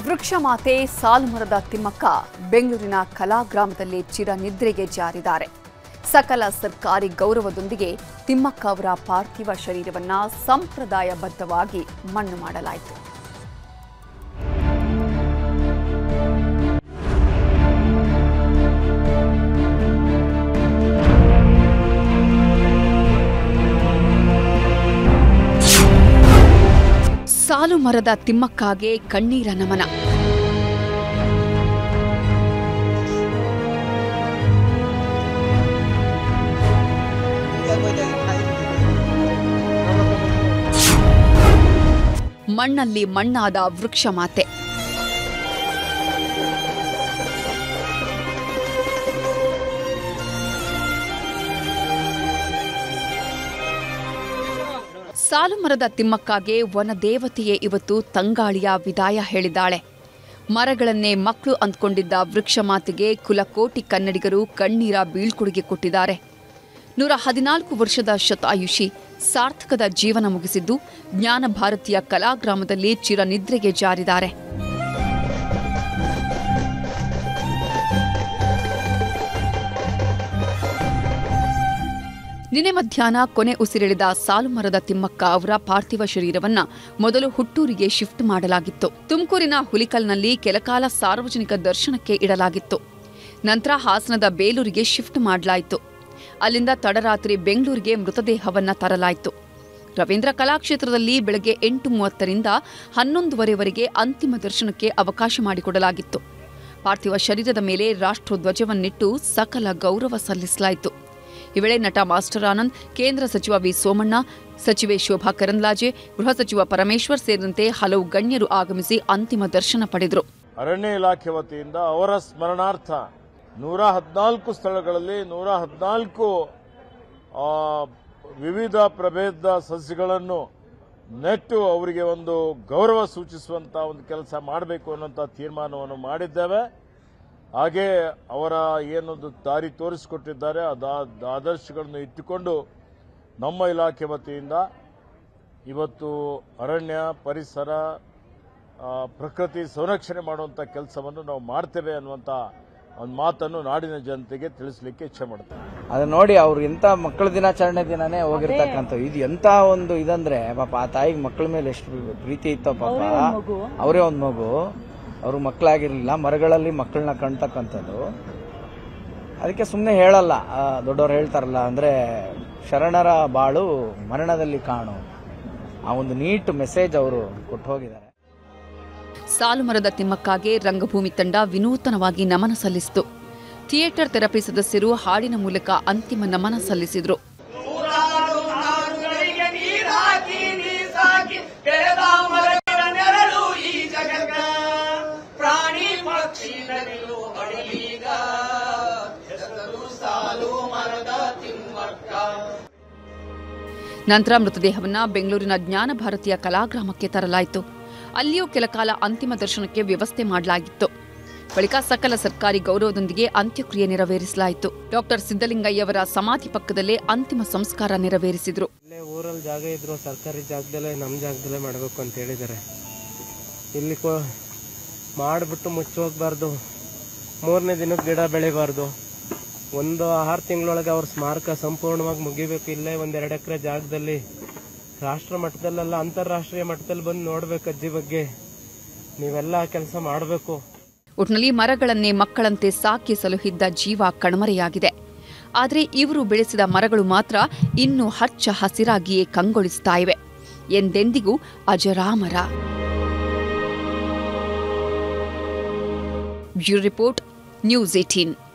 ವೃಕ್ಷಮಾತೆ ಸಾಲುಮರದ ತಿಮ್ಮಕ್ಕ ಬೆಂಗಳೂರಿನ ಕಲಾಗ್ರಾಮದಲ್ಲಿ ಚಿರನಿದ್ರೆಗೆ ಜಾರಿದ್ದಾರೆ. ಸಕಲ ಸರ್ಕಾರಿ ಗೌರವದೊಂದಿಗೆ ತಿಮ್ಮಕ್ಕ ಅವರ ಪಾರ್ಥಿವ ಶರೀರವನ್ನ ಸಂಪ್ರದಾಯಬದ್ಧವಾಗಿ ಮಣ್ಣು ಮಾಡಲಾಯಿತು. ಸಾಲುಮರದ ತಿಮ್ಮಕ್ಕಗೆ ಕಣ್ಣೀರ ನಮನ. ಮಣ್ಣಲ್ಲಿ ಮಣ್ಣಾದ ವೃಕ್ಷಮಾತೆ. ಸಾಲುಮರದ ತಿಮ್ಮಕ್ಕಗೆ ವನದೇವತೆಯೇ ಇವತ್ತು ತಂಗಾಳಿಯ ವಿದಾಯ ಹೇಳಿದ್ದಾಳೆ. ಮರಗಳನ್ನೇ ಮಕ್ಕಳು ಅಂದ್ಕೊಂಡಿದ್ದ ವೃಕ್ಷಮಾತೆಗೆ ಕುಲಕೋಟಿ ಕನ್ನಡಿಗರು ಕಣ್ಣೀರ ಬೀಳ್ಕೊಡುಗೆ ಕೊಟ್ಟಿದ್ದಾರೆ. 114 ವರ್ಷದ ಶತಾಯುಷಿ ಸಾರ್ಥಕದ ಜೀವನ ಮುಗಿಸಿದ್ದು ಜ್ಞಾನ ಭಾರತೀಯ ಕಲಾಗ್ರಾಮದಲ್ಲಿ ಚಿರನಿದ್ರೆಗೆ ಜಾರಿದ್ದಾರೆ. ನಿನ್ನೆ ಮಧ್ಯಾಹ್ನ ಕೊನೆ ಉಸಿರೆಳೆದ ಸಾಲುಮರದ ತಿಮ್ಮಕ್ಕ ಅವರ ಪಾರ್ಥಿವ ಶರೀರವನ್ನ ಮೊದಲು ಹುಟ್ಟೂರಿಗೆ ಶಿಫ್ಟ್ ಮಾಡಲಾಗಿತ್ತು. ತುಮಕೂರಿನ ಹುಲಿಕಲ್ನಲ್ಲಿ ಕೆಲಕಾಲ ಸಾರ್ವಜನಿಕ ದರ್ಶನಕ್ಕೆ ಇಡಲಾಗಿತ್ತು. ನಂತರ ಹಾಸನದ ಬೇಲೂರಿಗೆ ಶಿಫ್ಟ್ ಮಾಡಲಾಯಿತು. ಅಲ್ಲಿಂದ ತಡರಾತ್ರಿ ಬೆಂಗಳೂರಿಗೆ ಮೃತದೇಹವನ್ನ ತರಲಾಯಿತು. ರವೀಂದ್ರ ಕಲಾಕ್ಷೇತ್ರದಲ್ಲಿ ಬೆಳಗ್ಗೆ 8:30ರಿಂದ 11:00ವರೆಗೆ ಅಂತಿಮ ದರ್ಶನಕ್ಕೆ ಅವಕಾಶ ಮಾಡಿಕೊಡಲಾಗಿತ್ತು. ಪಾರ್ಥಿವ ಶರೀರದ ಮೇಲೆ ರಾಷ್ಟ್ರಧ್ವಜವನ್ನಿಟ್ಟು ಸಕಲ ಗೌರವ ಸಲ್ಲಿಸಲಾಯಿತು. ಈ ವೇಳೆ ನಟ ಮಾಸ್ಟರ್ ಆನಂದ್, ಕೇಂದ್ರ ಸಚಿವ ವಿ ಸೋಮಣ್ಣ, ಸಚಿವೆ ಶೋಭಾ ಕರಂದ್ಲಾಜೆ, ಗೃಹ ಸಚಿವ ಪರಮೇಶ್ವರ್ ಸೇರಿದಂತೆ ಹಲವು ಗಣ್ಯರು ಆಗಮಿಸಿ ಅಂತಿಮ ದರ್ಶನ ಪಡೆದರು. ಅರಣ್ಯ ಇಲಾಖೆ ವತಿಯಿಂದ ಅವರ ಸ್ಮರಣಾರ್ಥ 114 ಸ್ಥಳಗಳಲ್ಲಿ 114 ವಿವಿಧ ಪ್ರಭೇದ ಸಸ್ಯಗಳನ್ನು ನೆಟ್ಟು ಅವರಿಗೆ ಒಂದು ಗೌರವ ಸೂಚಿಸುವಂತ ಒಂದು ಕೆಲಸ ಮಾಡಬೇಕು ಅನ್ನುವಂಥ ತೀರ್ಮಾನವನ್ನು ಮಾಡಿದ್ದೇವೆ. ಹಾಗೆ ಅವರ ಏನೊಂದು ದಾರಿ ತೋರಿಸಿಕೊಟ್ಟಿದ್ದಾರೆ ಆದರ್ಶಗಳನ್ನು ಇಟ್ಟುಕೊಂಡು ನಮ್ಮ ಇಲಾಖೆ ವತಿಯಿಂದ ಇವತ್ತು ಅರಣ್ಯ ಪರಿಸರ ಪ್ರಕೃತಿ ಸಂರಕ್ಷಣೆ ಮಾಡುವಂಥ ಕೆಲಸವನ್ನು ನಾವು ಮಾಡ್ತೇವೆ ಅನ್ನುವಂಥ ಒಂದು ಮಾತನ್ನು ನಾಡಿನ ಜನತೆಗೆ ತಿಳಿಸಲಿಕ್ಕೆ ಇಚ್ಛೆ ಮಾಡ್ತೇವೆ. ಅದನ್ನ ನೋಡಿ ಅವ್ರು ಎಂತ ಮಕ್ಕಳ ದಿನಾಚರಣೆ ದಿನಾನೇ ಹೋಗಿರ್ತಕ್ಕಂಥ ಇದು ಎಂತ ಒಂದು ಇದಂದ್ರೆ ಪಾಪ ಆ ತಾಯಿಗೆ ಮಕ್ಕಳ ಮೇಲೆ ಎಷ್ಟು ಪ್ರೀತಿ ಇತ್ತೋ ಪಾಪ. ಅವರೇ ಒಂದು ಮಗು, ಅವರು ಮಕ್ಕಳಾಗಿರ್ಲಿಲ್ಲ, ಮರಗಳಲ್ಲಿ ಮಕ್ಕಳನ್ನ ಕಾಣ್ತಕ್ಕಂಥದ್ದು. ಅದಕ್ಕೆ ಸುಮ್ಮನೆ ಹೇಳಲ್ಲ, ದೊಡ್ಡವರು ಹೇಳ್ತಾರಲ್ಲ, ಅಂದ್ರೆ ಶರಣರ ಬಾಳು ಮರಣದಲ್ಲಿ ಕಾಣು, ಆ ಒಂದು ನೀಟ್ ಮೆಸೇಜ್ ಅವರು ಕೊಟ್ಟು ಹೋಗಿದ್ದಾರೆ. ಸಾಲುಮರದ ತಿಮ್ಮಕ್ಕಗೆ ರಂಗಭೂಮಿ ತಂಡ ವಿನೂತನವಾಗಿ ನಮನ ಸಲ್ಲಿಸಿತು. ಥಿಯೇಟರ್ ಥೆರಪಿ ಸದಸ್ಯರು ಹಾಡಿನ ಮೂಲಕ ಅಂತಿಮ ನಮನ ಸಲ್ಲಿಸಿದರು. ನಂತರ ಮೃತದೇಹವನ್ನ ಬೆಂಗಳೂರಿನ ಜ್ಞಾನ ಭಾರತೀಯ ಕಲಾಗ್ರಾಮಕ್ಕೆ ತರಲಾಯಿತು. ಅಲ್ಲಿಯೂ ಕೆಲಕಾಲ ಅಂತಿಮ ದರ್ಶನಕ್ಕೆ ವ್ಯವಸ್ಥೆ ಮಾಡಲಾಗಿತ್ತು. ಬಳಿಕ ಸಕಲ ಸರ್ಕಾರಿ ಗೌರವದೊಂದಿಗೆ ಅಂತ್ಯಕ್ರಿಯೆ ನೆರವೇರಿಸಲಾಯಿತು. ಡಾಕ್ಟರ್ ಸಿದ್ದಲಿಂಗಯ್ಯವರ ಸಮಾಧಿ ಪಕ್ಕದಲ್ಲೇ ಅಂತಿಮ ಸಂಸ್ಕಾರ ನೆರವೇರಿಸಿದ್ರು. ಊರಲ್ಲಿ ಜಾಗ ಇದ್ರು ಸರ್ಕಾರಿ ಜಾಗದಲ್ಲೇ ನಮ್ಮ ಜಾಗದಲ್ಲೇ ಮಾಡಬೇಕು ಅಂತ ಹೇಳಿದ್ದಾರೆ. ಇಲ್ಲಿ ಮಾಡಿಬಿಟ್ಟು ಮುಚ್ಚೋಗ್ಬಾರ್ದು, 3ನೇ ದಿನಕ್ಕೆ ಗಿಡ ಬೆಳಿಬಾರ್ದು. ಒಂದು 6 ತಿಂಗಳೊಳಗೆ ಅವ್ರ ಸ್ಮಾರಕ ಸಂಪೂರ್ಣವಾಗಿ ಮುಗಿಬೇಕು. ಇಲ್ಲೇ 1-2 ಎಕರೆ ಜಾಗದಲ್ಲಿ ರಾಷ್ಟ್ರ ಮಟ್ಟದಲ್ಲ ಅಂತಾರಾಷ್ಟ್ರೀಯ ಮಟ್ಟದಲ್ಲಿ ಬಂದು ನೋಡ್ಬೇಕು ಅಜ್ಜಿ ಬಗ್ಗೆ. ನೀವೆಲ್ಲ ಕೆಲಸ ಮಾಡಬೇಕು. ಒಟ್ನಲ್ಲಿ ಮರಗಳನ್ನೇ ಮಕ್ಕಳಂತೆ ಸಾಕಿ ಸಲುಹಿದ್ದ ಜೀವ ಕಣ್ಮರೆಯಾಗಿದೆ. ಆದರೆ ಇವರು ಬೆಳೆಸಿದ ಮರಗಳು ಮಾತ್ರ ಇನ್ನೂ ಹಚ್ಚ ಹಸಿರಾಗಿಯೇ ಕಂಗೊಳಿಸ್ತಾ ಇವೆ. ಎಂದೆಂದಿಗೂ ಅಜರಾಮರ. Bureau report, news 18.